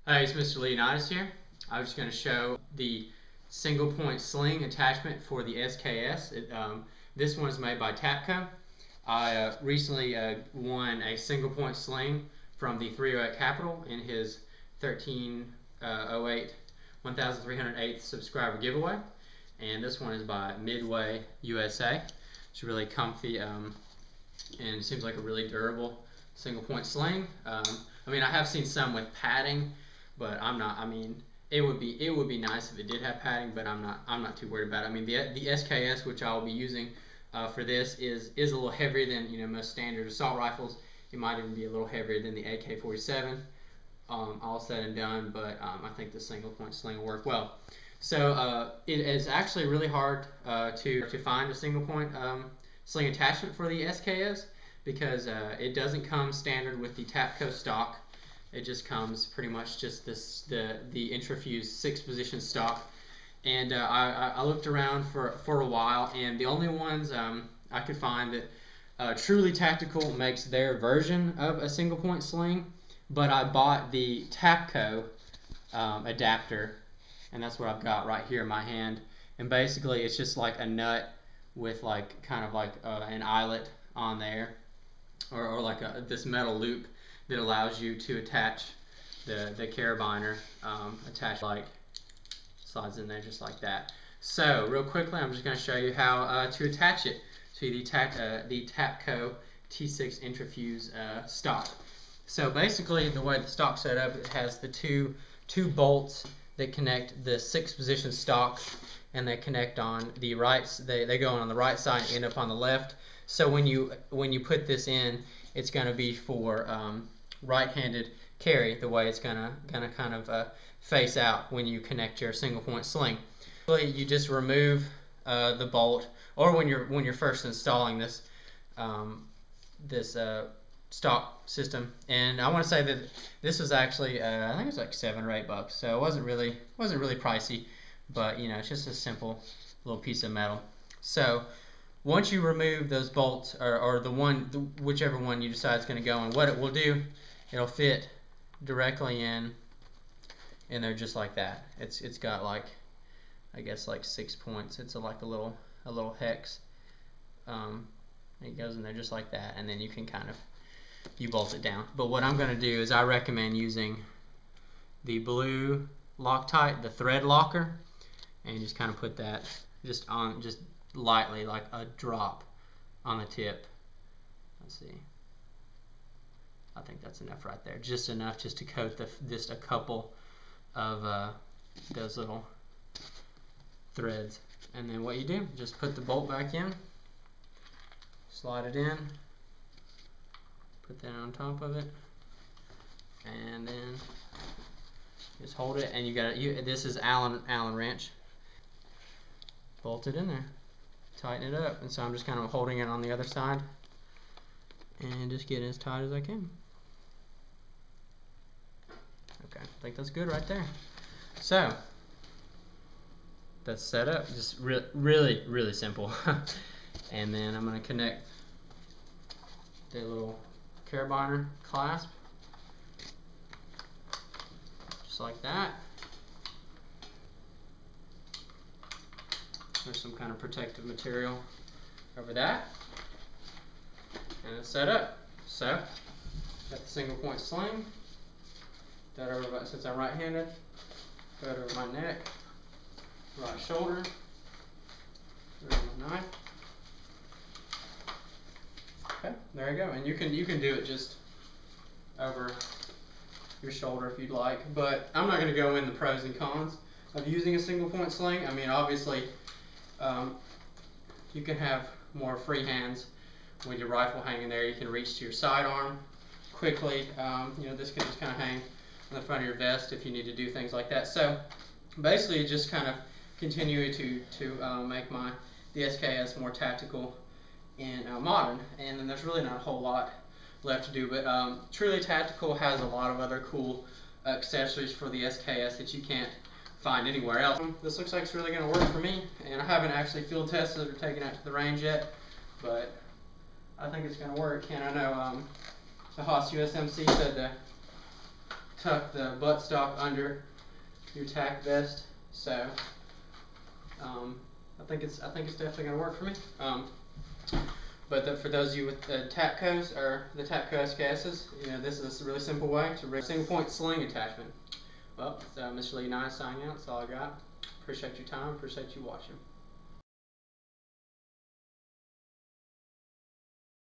Hey, it's Mr. Leonidas here. I was just going to show the single point sling attachment for the SKS. This one is made by Tapco. I recently won a single point sling from the 308 Capital in his 1308 1308th subscriber giveaway. And this one is by Midway USA. It's really comfy and it seems like a really durable single point sling. I mean, I have seen some with padding, but I'm not. I mean, it would be nice if it did have padding, but I'm not too worried about it. I mean, the SKS, which I will be using for this, is a little heavier than most standard assault rifles. It might even be a little heavier than the AK-47. All said and done, but I think the single point sling will work well. So it is actually really hard to find a single point sling attachment for the SKS because it doesn't come standard with the Tapco stock. It just comes pretty much just the Intrafuse 6-position stock. And I looked around for a while, and the only ones I could find that Truly Tactical makes their version of a single point sling, but I bought the Tapco adapter, and that's what I've got right here in my hand. And basically it's just like a nut with like kind of like an eyelet on there, or like this metal loop that allows you to attach the carabiner, attach like slides in there just like that. So real quickly, I'm just going to show you how to attach it to the Tapco T6 Intrafuse stock. So basically, the way the stock's set up, it has the two bolts that connect the 6-position stock, and they connect on the right. They go on the right side and end up on the left. So when you put this in, it's going to be for right-handed carry, the way it's gonna kind of face out when you connect your single point sling. You just remove the bolt, or when you're first installing this stock system. And I want to say that this was actually I think it was like $7 or $8, so it wasn't really pricey, but it's just a simple little piece of metal. So once you remove those bolts, or whichever one you decide is going to go in, what it will do, it'll fit directly in there just like that. It's got like, I guess, like 6 points. It's like a little hex. It goes in there just like that, and then you can kind of bolt it down. But what I'm going to do is I recommend using the blue Loctite, the thread locker, and just kind of put that just lightly, like a drop on the tip. Let's see. I think that's enough right there. Just enough just to coat just a couple of those little threads. And then what you do, just put the bolt back in, slide it in, put that on top of it, and then just hold it. And this is Allen wrench. Bolt it in there, tighten it up. And so I'm just kind of holding it on the other side and just get it as tight as I can. Okay, I think that's good right there. So that's set up, just really simple. And then I'm going to connect the little carabiner clasp just like that. There's some kind of protective material over that, and it's set up. So got the single point sling. That over, since I'm right-handed, go over my neck, right shoulder, over my knife. Okay, there you go. And you can do it just over your shoulder if you'd like. But I'm not going to go in the pros and cons of using a single point sling. I mean, obviously, you can have more free hands with your rifle hanging there. You can reach to your sidearm quickly. This can just kind of hang on the front of your vest if you need to do things like that. So basically, just kind of continue to make the SKS more tactical and modern. And then there's really not a whole lot left to do. But Truly Tactical has a lot of other cool accessories for the SKS that you can't find anywhere else. This looks like it's really going to work for me, and I haven't actually field tested or taken it to the range yet, but I think it's going to work. And I know the Haas USMC said tuck the buttstock under your tack vest. So I think it's definitely gonna work for me. But for those of you with the Tapcos or the Tapco SKSs, this is a really simple way to rig a single point sling attachment. Well, Mr. Lee Nye signing out. That's all I got. Appreciate your time. Appreciate you watching.